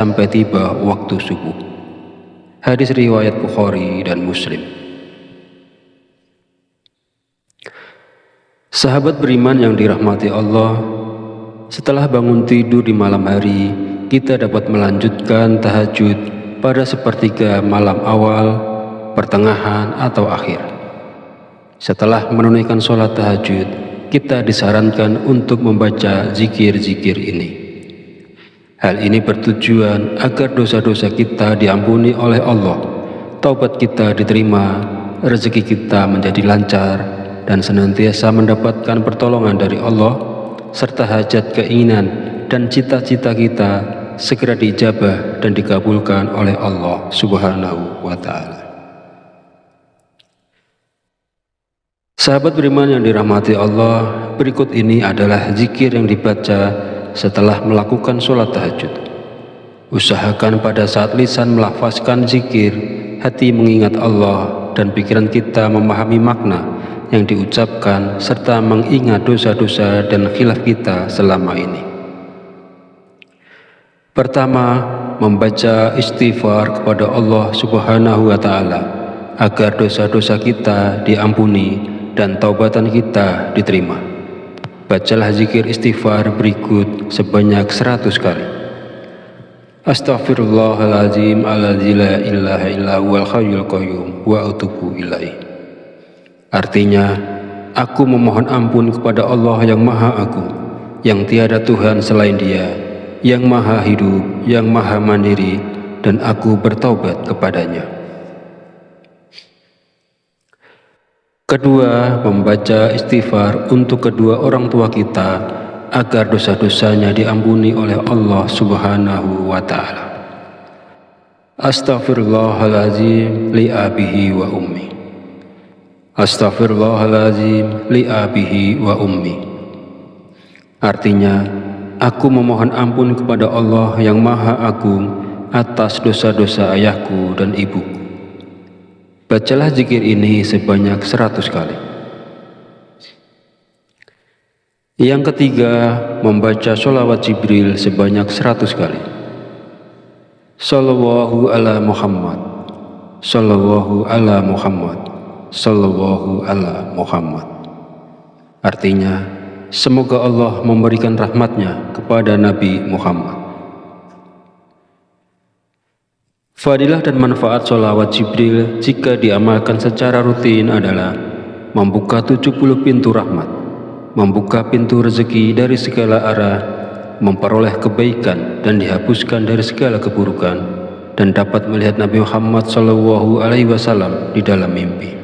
sampai tiba waktu subuh. Hadis riwayat Bukhari dan Muslim. Sahabat beriman yang dirahmati Allah, setelah bangun tidur di malam hari, kita dapat melanjutkan tahajud pada sepertiga malam awal, pertengahan, atau akhir. Setelah menunaikan sholat tahajud, kita disarankan untuk membaca zikir-zikir ini. Hal ini bertujuan agar dosa-dosa kita diampuni oleh Allah, taubat kita diterima, rezeki kita menjadi lancar, dan senantiasa mendapatkan pertolongan dari Allah, serta hajat, keinginan, dan cita-cita kita segera diijabah dan dikabulkan oleh Allah Subhanahu wa Ta'ala. Sahabat beriman yang dirahmati Allah, berikut ini adalah zikir yang dibaca setelah melakukan sholat tahajud. Usahakan pada saat lisan melafazkan zikir, hati mengingat Allah, dan pikiran kita memahami makna yang diucapkan serta mengingat dosa-dosa dan khilaf kita selama ini. Pertama, membaca istighfar kepada Allah Subhanahu wa Ta'ala agar dosa-dosa kita diampuni dan taubatan kita diterima. Bacalah zikir istighfar berikut sebanyak 100 kali. Astaghfirullahaladzim alladzi la ilaha illa huwal hayyul qayyum wa atubu ilaih. Artinya, aku memohon ampun kepada Allah yang Maha Agung, yang tiada Tuhan selain Dia, yang Maha Hidup, yang Maha Mandiri, dan aku bertaubat kepadanya. Kedua, membaca istighfar untuk kedua orang tua kita agar dosa-dosanya diampuni oleh Allah Subhanahu wa Ta'ala. Astaghfirullahaladzim li abihi wa ummi. Astaghfirullahaladzim li abihi wa ummi. Artinya, aku memohon ampun kepada Allah yang Maha Agung atas dosa-dosa ayahku dan ibuku. Bacalah zikir ini sebanyak 100 kali. Yang ketiga, membaca sholawat Jibril sebanyak 100 kali. Sallallahu ala Muhammad, Sallallahu ala Muhammad, Sallallahu ala Muhammad. Artinya, semoga Allah memberikan rahmatnya kepada Nabi Muhammad. Fadilah dan manfaat sholawat Jibril jika diamalkan secara rutin adalah membuka 70 pintu rahmat, membuka pintu rezeki dari segala arah, memperoleh kebaikan dan dihapuskan dari segala keburukan, dan dapat melihat Nabi Muhammad SAW di dalam mimpi.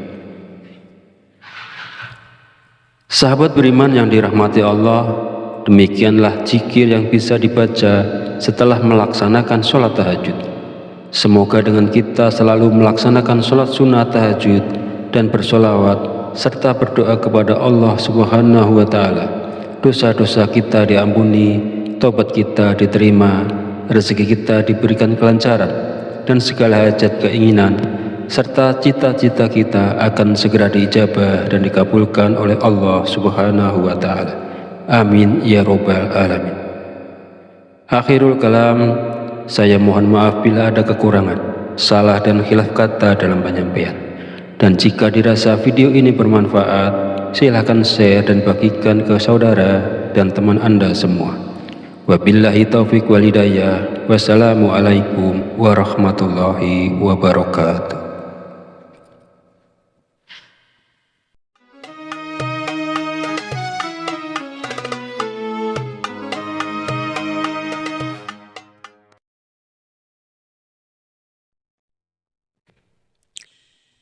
Sahabat beriman yang dirahmati Allah, demikianlah zikir yang bisa dibaca setelah melaksanakan sholat tahajud. Semoga dengan kita selalu melaksanakan sholat sunnah tahajud dan bersolawat serta berdoa kepada Allah Subhanahu wa Ta'ala, dosa-dosa kita diampuni, taubat kita diterima, rezeki kita diberikan kelancaran, dan segala hajat, keinginan serta cita-cita kita akan segera diijabah dan dikabulkan oleh Allah Subhanahu wa Ta'ala. Amin ya Rabbal Alamin. Akhirul kalam, saya mohon maaf bila ada kekurangan, salah, dan khilaf kata dalam penyampaian. Dan jika dirasa video ini bermanfaat, silahkan share dan bagikan ke saudara dan teman Anda semua. Wabillahi taufiq wal hidayah. Wassalamualaikum warahmatullahi wabarakatuh.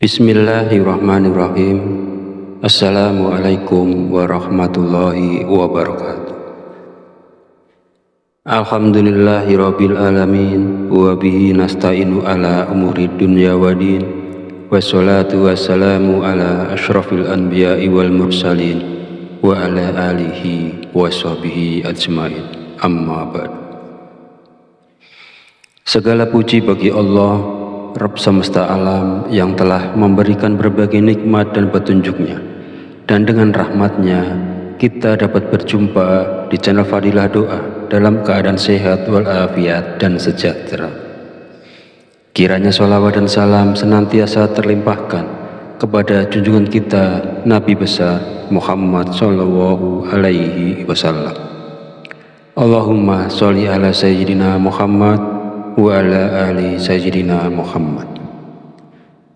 Bismillahirrahmanirrahim. Assalamualaikum warahmatullahi wabarakatuh. Alhamdulillahirabbil alamin wa bihi nasta'inu ala umuri dunya waddin. Wassalatu wassalamu ala asyrafil anbiya'i wal mursalin wa ala alihi wa sahbihi ajmain. Amma ba'd. Segala puji bagi Allah, Rabb semesta alam, yang telah memberikan berbagai nikmat dan petunjuknya, dan dengan rahmatnya kita dapat berjumpa di channel Fadilah Doa dalam keadaan sehat walafiat dan sejahtera. Kiranya sholawat dan salam senantiasa terlimpahkan kepada junjungan kita Nabi besar Muhammad Sallallahu Alaihi Wasallam. Allahumma sholli ala Sayyidina Muhammad wa ala ali Sayyidina Muhammad.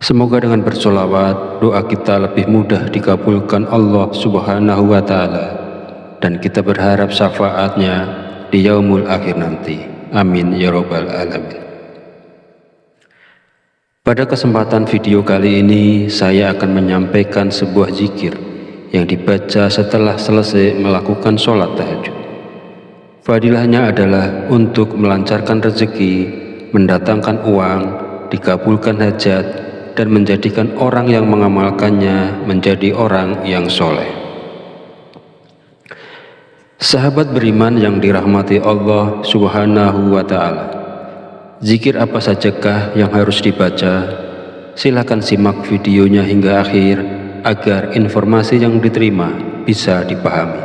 Semoga dengan bersolawat doa kita lebih mudah dikabulkan Allah Subhanahu wa Ta'ala, dan kita berharap syafaatnya di yaumul akhir nanti. Amin ya rabbal alamin. Pada kesempatan video kali ini saya akan menyampaikan sebuah zikir yang dibaca setelah selesai melakukan sholat tahajud. Fadilahnya adalah untuk melancarkan rezeki, mendatangkan uang, dikabulkan hajat, dan menjadikan orang yang mengamalkannya menjadi orang yang soleh. Sahabat beriman yang dirahmati Allah Subhanahu wa Ta'ala, zikir apa sajakah yang harus dibaca? Silakan simak videonya hingga akhir agar informasi yang diterima bisa dipahami.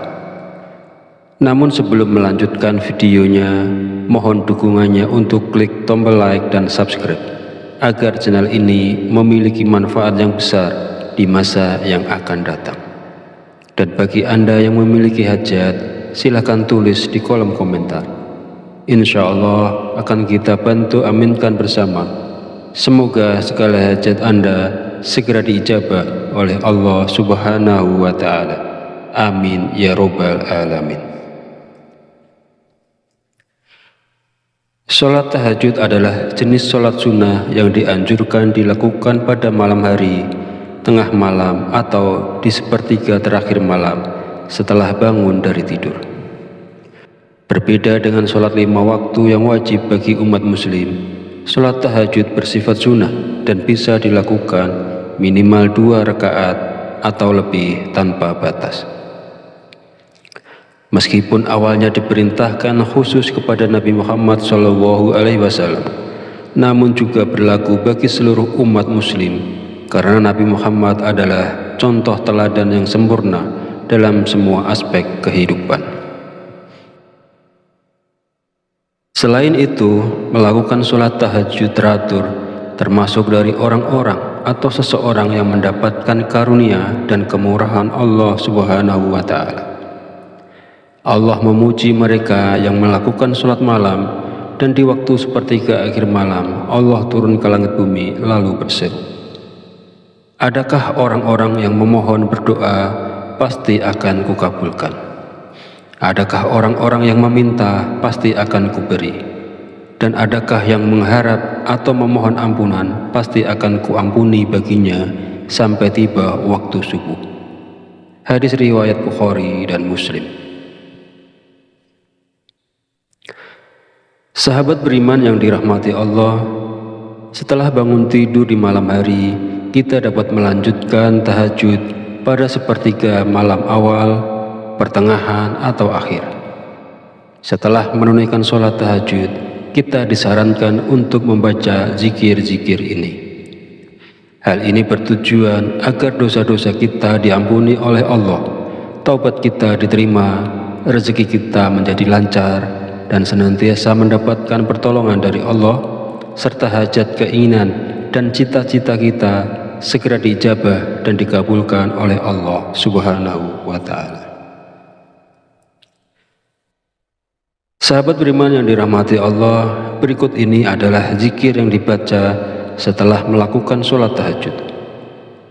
Namun sebelum melanjutkan videonya, mohon dukungannya untuk klik tombol like dan subscribe agar channel ini memiliki manfaat yang besar di masa yang akan datang. Dan bagi Anda yang memiliki hajat, silakan tulis di kolom komentar. Insya Allah akan kita bantu aminkan bersama. Semoga segala hajat Anda segera diijabah oleh Allah Subhanahu wa Ta'ala. Amin ya rabbal alamin. Sholat tahajud adalah jenis sholat sunnah yang dianjurkan dilakukan pada malam hari, tengah malam, atau di sepertiga terakhir malam setelah bangun dari tidur. Berbeda dengan sholat 5 waktu yang wajib bagi umat muslim, sholat tahajud bersifat sunnah dan bisa dilakukan minimal 2 rakaat atau lebih tanpa batas. Meskipun awalnya diperintahkan khusus kepada Nabi Muhammad SAW, namun juga berlaku bagi seluruh umat muslim, karena Nabi Muhammad adalah contoh teladan yang sempurna dalam semua aspek kehidupan. Selain itu, melakukan sholat tahajud teratur termasuk dari orang-orang atau seseorang yang mendapatkan karunia dan kemurahan Allah Subhanahu wa Ta'ala. Allah memuji mereka yang melakukan sholat malam, dan di waktu sepertiga akhir malam Allah turun ke langit bumi lalu berseru, adakah orang-orang yang memohon berdoa pasti akan kukabulkan? Adakah orang-orang yang meminta pasti akan kuberi? Dan adakah yang mengharap atau memohon ampunan pasti akan kuampuni baginya sampai tiba waktu subuh. Hadis riwayat Bukhari dan Muslim. Sahabat beriman yang dirahmati Allah, setelah bangun tidur di malam hari, kita dapat melanjutkan tahajud pada sepertiga malam awal, pertengahan, atau akhir. Setelah menunaikan sholat tahajud, kita disarankan untuk membaca zikir-zikir ini. Hal ini bertujuan agar dosa-dosa kita diampuni oleh Allah, taubat kita diterima, rezeki kita menjadi lancar, dan senantiasa mendapatkan pertolongan dari Allah, serta hajat, keinginan, dan cita-cita kita segera diijabah dan dikabulkan oleh Allah Subhanahu wa Ta'ala. Sahabat beriman yang dirahmati Allah, berikut ini adalah zikir yang dibaca setelah melakukan sholat tahajud.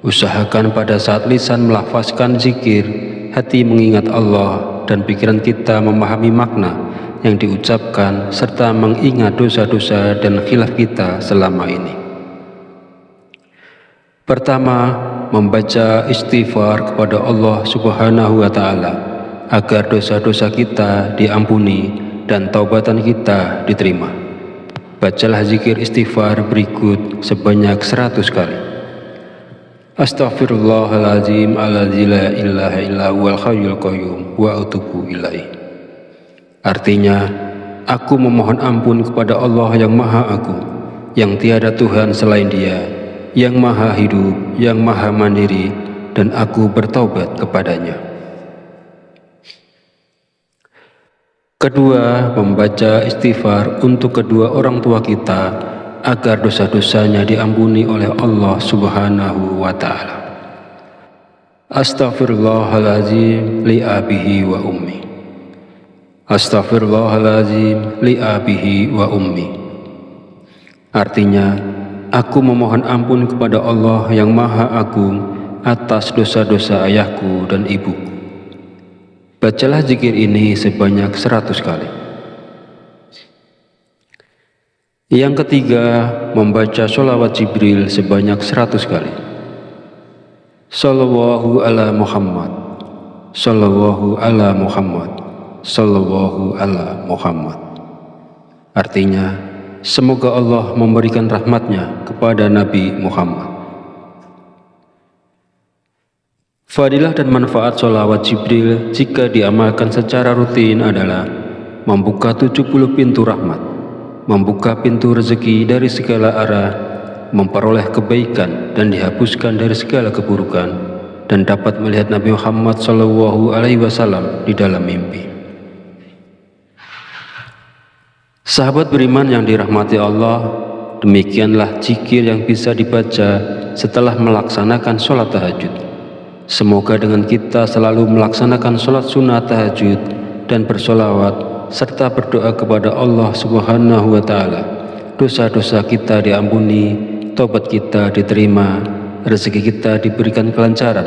Usahakan pada saat lisan melafazkan zikir, hati mengingat Allah, dan pikiran kita memahami makna yang diucapkan serta mengingat dosa-dosa dan khilaf kita selama ini. Pertama, membaca istighfar kepada Allah Subhanahu wa Ta'ala agar dosa-dosa kita diampuni dan taubatan kita diterima. Bacalah zikir istighfar berikut sebanyak 100 kali. Astaghfirullahaladzim alladzi la ilaha illa huwal hayyul qayyum wa atubu ilaih. Artinya, aku memohon ampun kepada Allah yang Maha Agung, yang tiada Tuhan selain Dia, yang Maha Hidup, yang Maha Mandiri, dan aku bertaubat kepadanya. Kedua, membaca istighfar untuk kedua orang tua kita agar dosa-dosanya diampuni oleh Allah Subhanahu wa Ta'ala. Astaghfirullahaladzim li abihi wa ummi. Astaghfirullahaladzim li abihi wa ummi. Artinya, aku memohon ampun kepada Allah yang Maha Agung atas dosa-dosa ayahku dan ibuku. Bacalah zikir ini sebanyak 100 kali. Yang ketiga, membaca sholawat Jibril sebanyak 100 kali. Sallallahu ala Muhammad, Sallallahu ala Muhammad, Sallallahu ala Muhammad. Artinya, semoga Allah memberikan rahmatnya kepada Nabi Muhammad. Fadilah dan manfaat sholawat Jibril jika diamalkan secara rutin adalah membuka 70 pintu rahmat, membuka pintu rezeki dari segala arah, memperoleh kebaikan dan dihapuskan dari segala keburukan, dan dapat melihat Nabi Muhammad SAW di dalam mimpi. Sahabat beriman yang dirahmati Allah, demikianlah zikir yang bisa dibaca setelah melaksanakan sholat tahajud. Semoga dengan kita selalu melaksanakan sholat sunnah tahajud dan bersolawat serta berdoa kepada Allah Subhanahu wa Ta'ala, dosa-dosa kita diampuni, tobat kita diterima, rezeki kita diberikan kelancaran,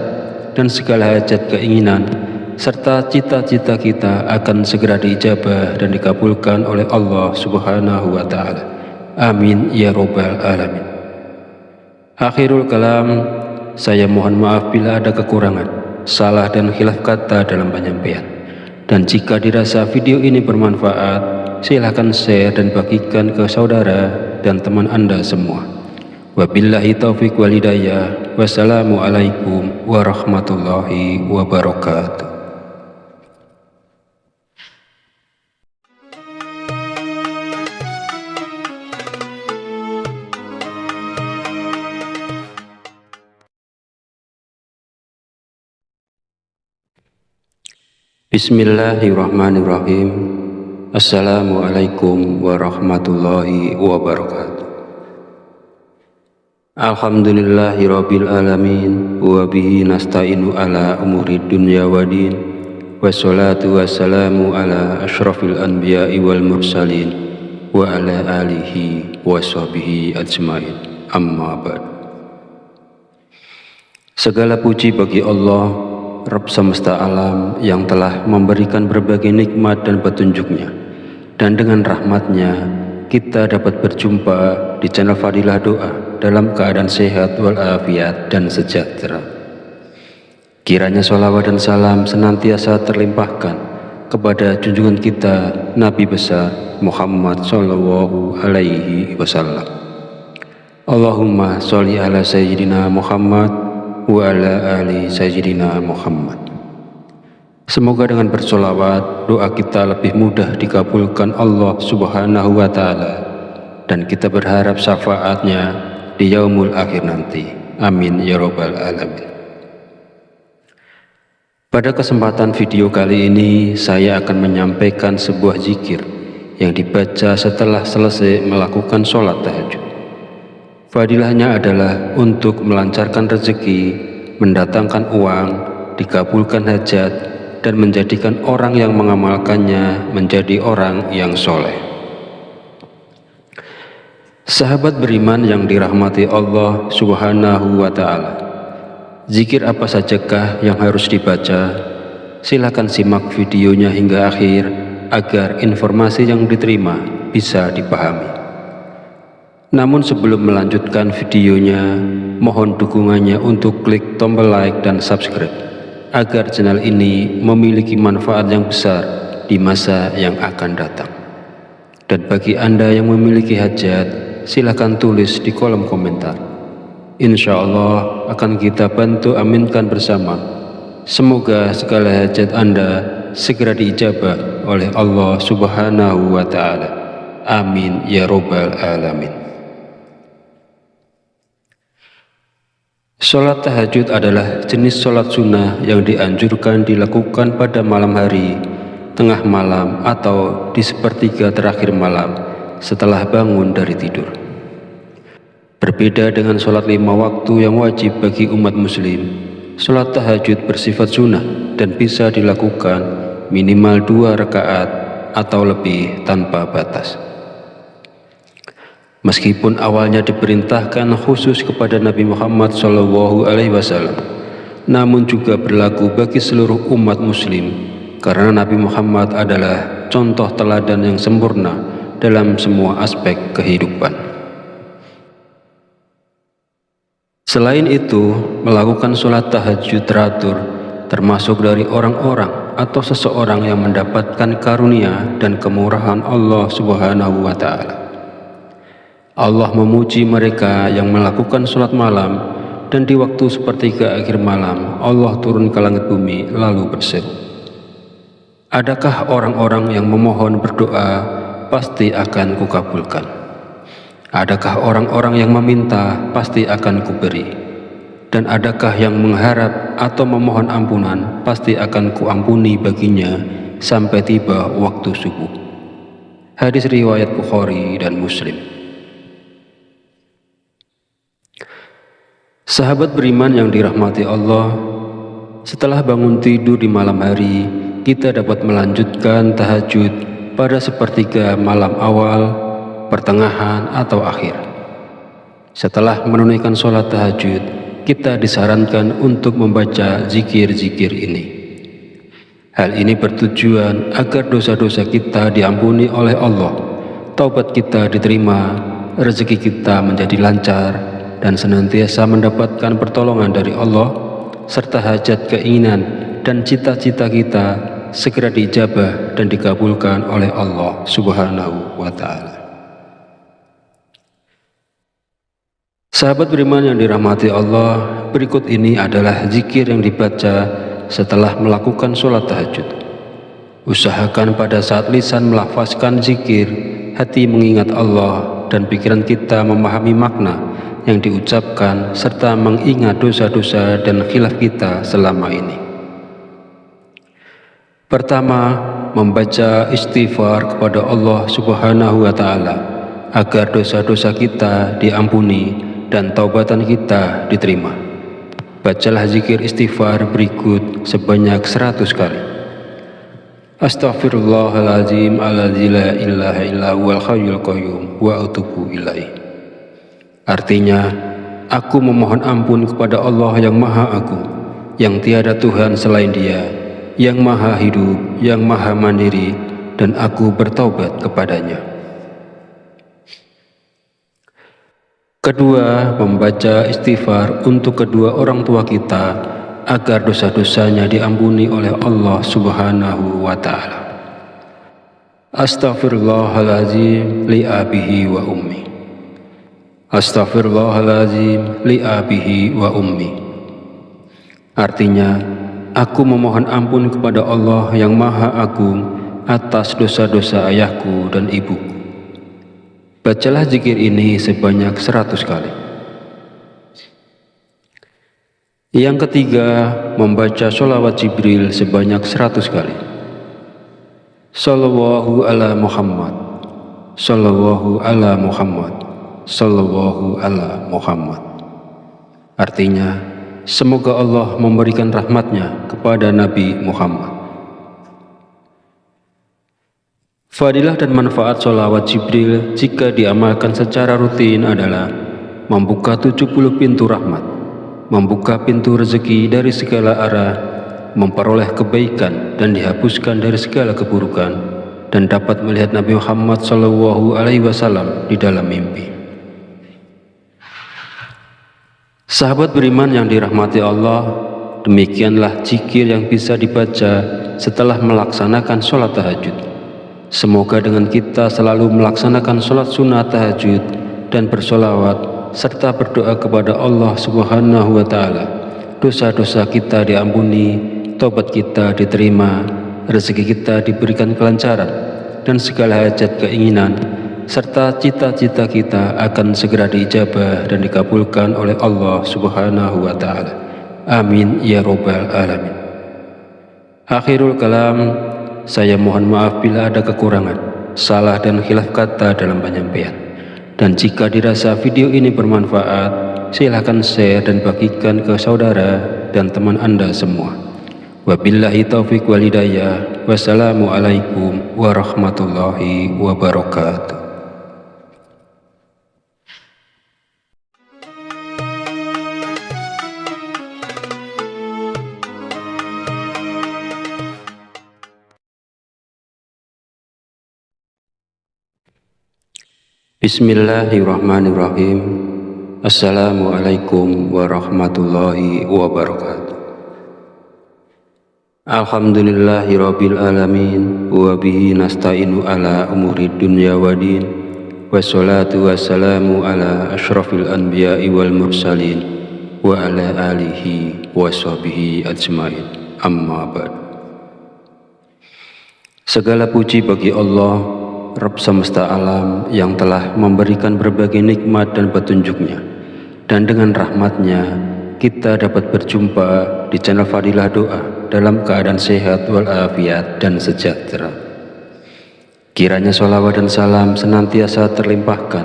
dan segala hajat keinginan serta cita-cita kita akan segera diijabah dan dikabulkan oleh Allah Subhanahu wa Ta'ala. Amin ya Rabbal Alamin. Akhirul kalam, saya mohon maaf bila ada kekurangan, salah dan khilaf kata dalam penyampaian. Dan jika dirasa video ini bermanfaat, silahkan share dan bagikan ke saudara dan teman Anda semua. Wabillahi taufiq wal hidayah. Wassalamualaikum warahmatullahi wabarakatuh. Bismillahirrahmanirrahim. Assalamualaikum warahmatullahi wabarakatuh. Alhamdulillahirabbil alamin wa bihi nasta'inu ala umuri dunya waddin. Wassalatu wassalamu ala asyrafil anbiya'i wal mursalin wa ala alihi wa sahbihi ajmain. Amma ba'd. Segala puji bagi Allah, Rabb semesta alam, yang telah memberikan berbagai nikmat dan petunjuknya, dan dengan rahmatnya kita dapat berjumpa di channel Fadilah Doa dalam keadaan sehat walafiat dan sejahtera. Kiranya sholawat dan salam senantiasa terlimpahkan kepada junjungan kita Nabi besar Muhammad Sallallahu Alaihi Wasallam. Allahumma sholli ala Sayyidina Muhammad wa ala ali Sayyidina Muhammad. Semoga dengan bersolawat doa kita lebih mudah dikabulkan Allah Subhanahu wa Ta'ala, dan kita berharap syafaatnya di yaumul akhir nanti. Amin ya Rabbal Alamin. Pada kesempatan video kali ini, saya akan menyampaikan sebuah zikir yang dibaca setelah selesai melakukan sholat tahajud. Fadilahnya adalah untuk melancarkan rezeki, mendatangkan uang, dikabulkan hajat, dan menjadikan orang yang mengamalkannya menjadi orang yang soleh. Sahabat beriman yang dirahmati Allah Subhanahu wa Ta'ala, zikir apa sajakah yang harus dibaca? Silakan simak videonya hingga akhir agar informasi yang diterima bisa dipahami. Namun sebelum melanjutkan videonya, mohon dukungannya untuk klik tombol like dan subscribe agar channel ini memiliki manfaat yang besar di masa yang akan datang. Dan bagi Anda yang memiliki hajat, silakan tulis di kolom komentar. Insya Allah akan kita bantu aminkan bersama. Semoga segala hajat Anda segera diijabah oleh Allah Subhanahu wa Ta'ala. Amin ya Rabbal Alamin. Sholat tahajud adalah jenis sholat sunnah yang dianjurkan dilakukan pada malam hari tengah malam atau di sepertiga terakhir malam setelah bangun dari tidur. Berbeda dengan sholat 5 waktu yang wajib bagi umat muslim, sholat tahajud bersifat sunnah dan bisa dilakukan minimal 2 rakaat atau lebih tanpa batas. Meskipun awalnya diperintahkan khusus kepada Nabi Muhammad SAW, namun juga berlaku bagi seluruh umat muslim, karena Nabi Muhammad adalah contoh teladan yang sempurna dalam semua aspek kehidupan. Selain itu, melakukan sholat tahajud teratur termasuk dari orang-orang atau seseorang yang mendapatkan karunia dan kemurahan Allah Subhanahu wa Ta'ala. Allah memuji mereka yang melakukan sholat malam, dan di waktu sepertiga akhir malam Allah turun ke langit bumi lalu berseru, adakah orang-orang yang memohon berdoa, pasti akan kukabulkan. Adakah orang-orang yang meminta, pasti akan kuberi. Dan adakah yang mengharap atau memohon ampunan, pasti akan kuampuni baginya sampai tiba waktu subuh. Hadis riwayat Bukhari dan Muslim. Sahabat beriman yang dirahmati Allah, setelah bangun tidur di malam hari, kita dapat melanjutkan tahajud pada sepertiga malam awal, pertengahan, atau akhir. Setelah menunaikan sholat tahajud, kita disarankan untuk membaca zikir-zikir ini. Hal ini bertujuan agar dosa-dosa kita diampuni oleh Allah, taubat kita diterima, rezeki kita menjadi lancar, dan senantiasa mendapatkan pertolongan dari Allah, serta hajat, keinginan, dan cita-cita kita segera diijabah dan dikabulkan oleh Allah Subhanahu wa Ta'ala. Sahabat beriman yang dirahmati Allah, berikut ini adalah zikir yang dibaca setelah melakukan sholat tahajud. Usahakan pada saat lisan melafazkan zikir, hati mengingat Allah, dan pikiran kita memahami makna yang diucapkan serta mengingat dosa-dosa dan khilaf kita selama ini. Pertama, membaca istighfar kepada Allah Subhanahu wa Ta'ala agar dosa-dosa kita diampuni dan taubatan kita diterima. Bacalah zikir istighfar berikut sebanyak 100 kali. Astaghfirullahaladzim alladzi la ilaha illa huwal hayyul qayyum wa atubu ilaih. Artinya, aku memohon ampun kepada Allah yang Maha Agung, yang tiada Tuhan selain Dia, yang Maha Hidup, yang Maha Mandiri, dan aku bertaubat kepadanya. Kedua, membaca istighfar untuk kedua orang tua kita agar dosa-dosanya diampuni oleh Allah Subhanahu wa Ta'ala. Astaghfirullahaladzim li abihi wa ummi. Astaghfirullahaladzim li abihi wa ummi. Artinya, aku memohon ampun kepada Allah yang Maha Agung atas dosa-dosa ayahku dan ibuku. Bacalah zikir ini sebanyak 100 kali. Yang ketiga, membaca sholawat Jibril sebanyak 100 kali. Sallallahu ala Muhammad, sallallahu ala Muhammad, sallallahu ala Muhammad. Artinya, semoga Allah memberikan rahmatnya kepada Nabi Muhammad. Fadilah dan manfaat sholawat Jibril jika diamalkan secara rutin adalah membuka 70 pintu rahmat, membuka pintu rezeki dari segala arah, memperoleh kebaikan dan dihapuskan dari segala keburukan, dan dapat melihat Nabi Muhammad SAW di dalam mimpi. Sahabat beriman yang dirahmati Allah, demikianlah zikir yang bisa dibaca setelah melaksanakan sholat tahajud. Semoga dengan kita selalu melaksanakan sholat sunnah tahajud dan bersolawat serta berdoa kepada Allah Subhanahu wa Ta'ala, dosa-dosa kita diampuni, taubat kita diterima, rezeki kita diberikan kelancaran, dan segala hajat, keinginan serta cita-cita kita akan segera diijabah dan dikabulkan oleh Allah Subhanahu wa Ta'ala. Amin ya Rabbal Alamin. Akhirul kalam, Saya mohon maaf bila ada kekurangan, salah dan khilaf kata dalam penyampaian. Dan jika dirasa video ini bermanfaat, silahkan share dan bagikan ke saudara dan teman Anda semua. Wabillahi taufiq wal hidayah. Wassalamualaikum warahmatullahi wabarakatuh. Bismillahirrahmanirrahim. Assalamualaikum warahmatullahi wabarakatuh. Alhamdulillahirabbil alamin wa bihi nasta'inu ala umuri dunya waddin. Wassalatu wassalamu ala asyrafil anbiya'i wal mursalin wa ala alihi wa sahbihi ajmain. Amma ba'd. Segala puji bagi Allah, Rabb semesta alam, yang telah memberikan berbagai nikmat dan petunjuknya, dan dengan rahmatnya kita dapat berjumpa di channel Fadilah Doa dalam keadaan sehat walafiat dan sejahtera. Kiranya sholawat dan salam senantiasa terlimpahkan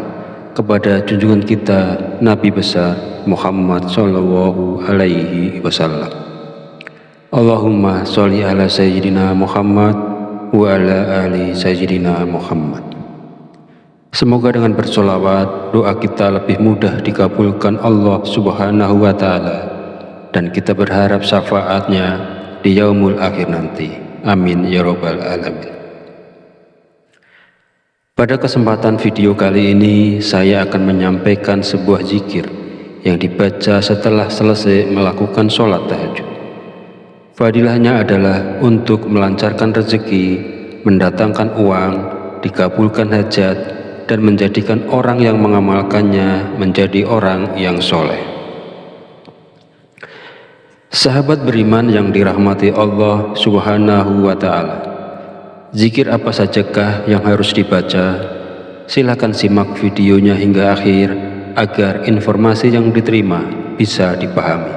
kepada junjungan kita Nabi besar Muhammad Sallallahu Alaihi Wasallam. Allahumma sholli ala Sayyidina Muhammad wa ala ali Sayyidina Muhammad. Semoga dengan bersolawat doa kita lebih mudah dikabulkan Allah Subhanahu wa Ta'ala, dan kita berharap syafaatnya di yaumul akhir nanti. Amin ya rabbal alamin. Pada kesempatan video kali ini, saya akan menyampaikan sebuah zikir yang dibaca setelah selesai melakukan sholat tahajud. Fadilahnya adalah untuk melancarkan rezeki, mendatangkan uang, dikabulkan hajat, dan menjadikan orang yang mengamalkannya menjadi orang yang soleh. Sahabat beriman yang dirahmati Allah Subhanahu wa Ta'ala, zikir apa sajakah yang harus dibaca? Silakan simak videonya hingga akhir agar informasi yang diterima bisa dipahami.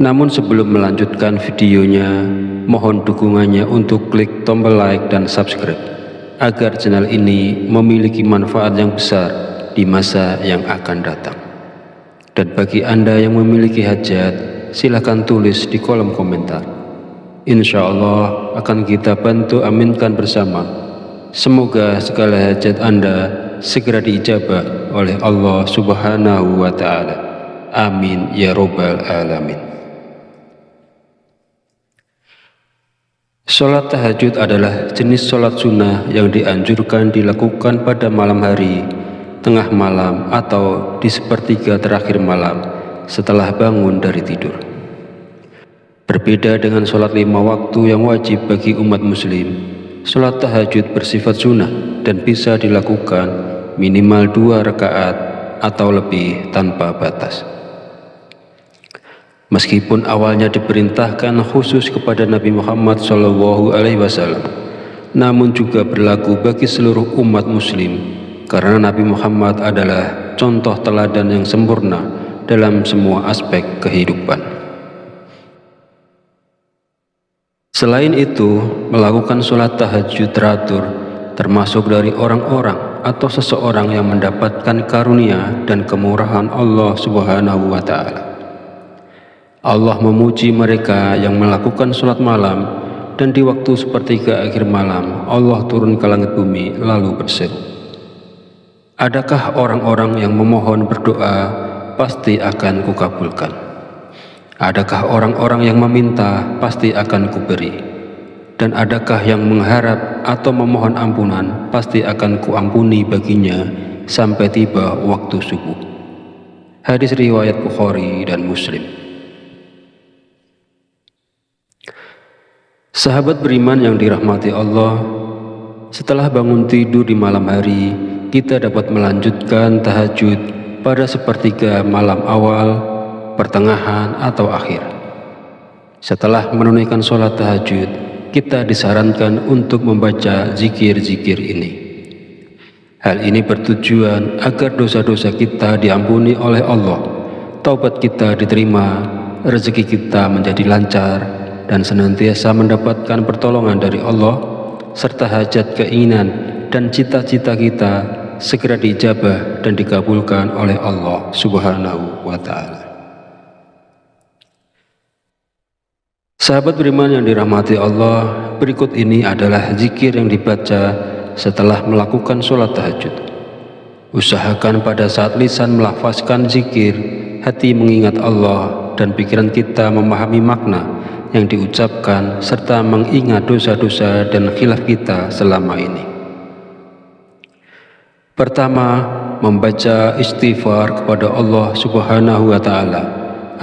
Namun sebelum melanjutkan videonya, mohon dukungannya untuk klik tombol like dan subscribe agar channel ini memiliki manfaat yang besar di masa yang akan datang. Dan bagi Anda yang memiliki hajat, silakan tulis di kolom komentar. Insya Allah akan kita bantu aminkan bersama. Semoga segala hajat Anda segera diijabah oleh Allah Subhanahu wa Ta'ala. Amin ya rabbal alamin. Sholat tahajud adalah jenis sholat sunnah yang dianjurkan dilakukan pada malam hari, tengah malam, atau di sepertiga terakhir malam setelah bangun dari tidur. Berbeda dengan sholat 5 waktu yang wajib bagi umat muslim, sholat tahajud bersifat sunnah dan bisa dilakukan minimal 2 rakaat atau lebih tanpa batas. Meskipun awalnya diperintahkan khusus kepada Nabi Muhammad SAW, namun juga berlaku bagi seluruh umat muslim, karena Nabi Muhammad adalah contoh teladan yang sempurna dalam semua aspek kehidupan. Selain itu, melakukan sholat tahajud teratur termasuk dari orang-orang atau seseorang yang mendapatkan karunia dan kemurahan Allah Subhanahu wa Ta'ala. Allah memuji mereka yang melakukan sholat malam, dan di waktu sepertiga akhir malam Allah turun ke langit bumi lalu berseru, adakah orang-orang yang memohon berdoa pasti akan kukabulkan? Adakah orang-orang yang meminta pasti akan kuberi? Dan adakah yang mengharap atau memohon ampunan pasti akan kuampuni baginya sampai tiba waktu subuh. Hadis riwayat Bukhari dan Muslim. Sahabat beriman yang dirahmati Allah, setelah bangun tidur di malam hari, kita dapat melanjutkan tahajud pada sepertiga malam awal, pertengahan, atau akhir. Setelah menunaikan sholat tahajud, kita disarankan untuk membaca zikir-zikir ini. Hal ini bertujuan agar dosa-dosa kita diampuni oleh Allah, taubat kita diterima, rezeki kita menjadi lancar, dan senantiasa mendapatkan pertolongan dari Allah, serta hajat keinginan dan cita-cita kita segera diijabah dan dikabulkan oleh Allah Subhanahu wa Ta'ala. Sahabat beriman yang dirahmati Allah, berikut ini adalah zikir yang dibaca setelah melakukan sholat tahajud. Usahakan pada saat lisan melafazkan zikir, hati mengingat Allah dan pikiran kita memahami makna yang diucapkan serta mengingat dosa-dosa dan khilaf kita selama ini. Pertama, membaca istighfar kepada Allah Subhanahu wa Ta'ala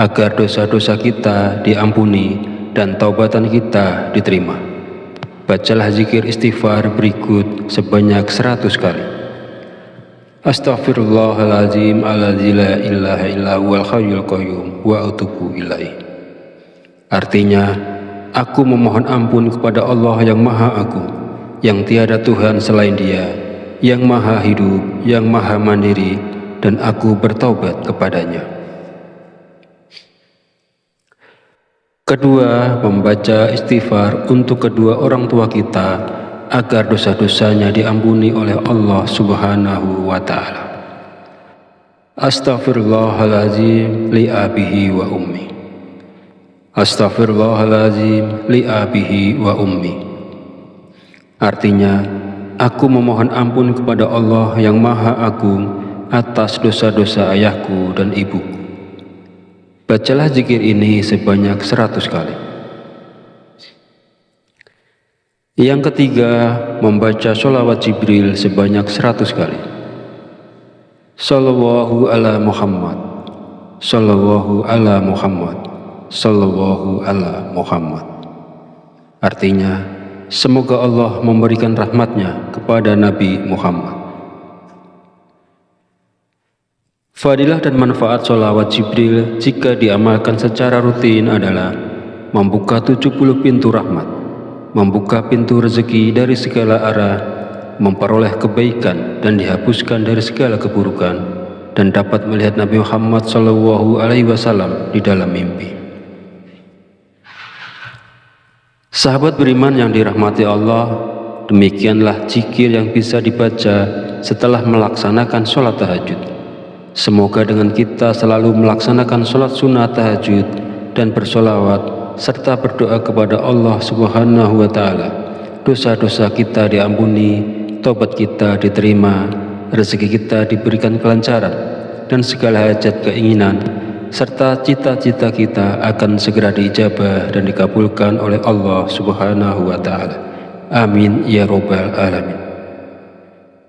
agar dosa-dosa kita diampuni dan taubatan kita diterima. Bacalah zikir istighfar berikut sebanyak 100 kali. Astaghfirullahaladzim alladzi la ilaha illa huwal hayyul qayyum wa atubu ilaih. Artinya, aku memohon ampun kepada Allah yang Maha Agung, yang tiada Tuhan selain Dia, yang Maha Hidup, yang Maha Mandiri, dan aku bertaubat kepadanya. Kedua, membaca istighfar untuk kedua orang tua kita agar dosa-dosanya diampuni oleh Allah Subhanahu wa Ta'ala. Astaghfirullahaladzim li abihi wa ummi. Astaghfirullahaladzim li abihi wa ummi. Artinya, aku memohon ampun kepada Allah yang Maha Agung atas dosa-dosa ayahku dan ibuku. Bacalah zikir ini sebanyak 100 kali. Yang ketiga, membaca sholawat Jibril sebanyak 100 kali. Sallallahu ala Muhammad, Sallallahu ala Muhammad, Sallallahu ala Muhammad. Artinya, semoga Allah memberikan rahmatnya kepada Nabi Muhammad. Fadilah dan manfaat sholawat Jibril jika diamalkan secara rutin adalah membuka 70 pintu rahmat, membuka pintu rezeki dari segala arah, memperoleh kebaikan dan dihapuskan dari segala keburukan, dan dapat melihat Nabi Muhammad SAW di dalam mimpi. Sahabat beriman yang dirahmati Allah, demikianlah zikir yang bisa dibaca setelah melaksanakan sholat tahajud. Semoga dengan kita selalu melaksanakan sholat sunnah tahajud dan bersolawat serta berdoa kepada Allah Subhanahu wa Ta'ala, dosa-dosa kita diampuni, taubat kita diterima, rezeki kita diberikan kelancaran, dan segala hajat keinginan serta cita-cita kita akan segera diijabah dan dikabulkan oleh Allah Subhanahu wa Ta'ala. Amin ya Rabbal Alamin.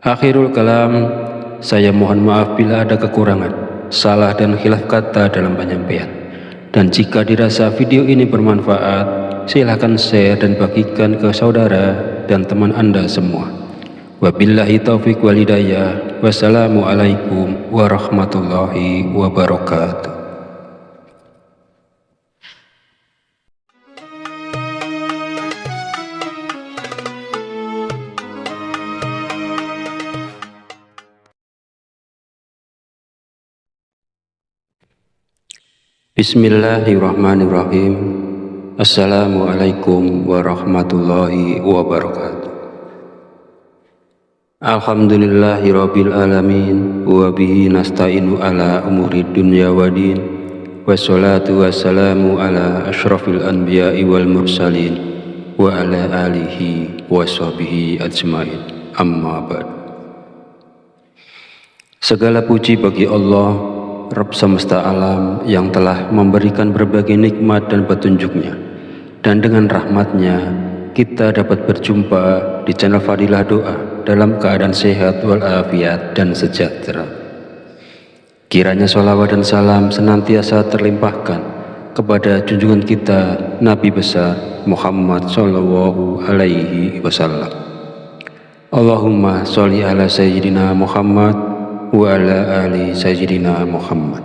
Akhirul kalam, saya mohon maaf bila ada kekurangan, salah dan khilaf kata dalam penyampaian. Dan jika dirasa video ini bermanfaat, silahkan share dan bagikan ke saudara dan teman Anda semua. Wabillahi taufiq wal hidayah. Wassalamualaikum warahmatullahi wabarakatuh. Bismillahirrahmanirrahim. Assalamualaikum warahmatullahi wabarakatuh. Alhamdulillahirabbil alamin wa bihi nasta'inu ala umuri dunya waddin. Wassalatu wassalamu ala asyrafil anbiya'i wal mursalin wa ala alihi wa sahbihi ajmain. Amma ba'd. Segala puji bagi Allah, Rabb semesta alam, yang telah memberikan berbagai nikmat dan petunjuknya, dan dengan rahmatnya kita dapat berjumpa di channel Fadilah Doa dalam keadaan sehat walafiat dan sejahtera. Kiranya sholawat dan salam senantiasa terlimpahkan kepada junjungan kita Nabi besar Muhammad Sallallahu Alaihi Wasallam. Allahumma sholli ala Sayyidina Muhammad wa ala ali Sayyidina Muhammad.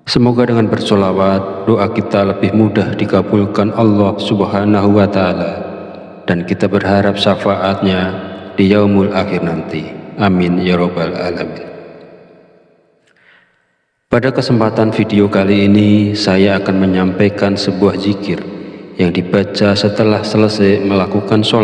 Semoga dengan bersolawat, doa kita lebih mudah dikabulkan Allah Subhanahu wa Ta'ala, dan kita berharap syafaatnya di yaumul akhir nanti. Amin ya Rabbal Alamin. Pada kesempatan video kali ini, saya akan menyampaikan sebuah zikir yang dibaca setelah selesai melakukan sholat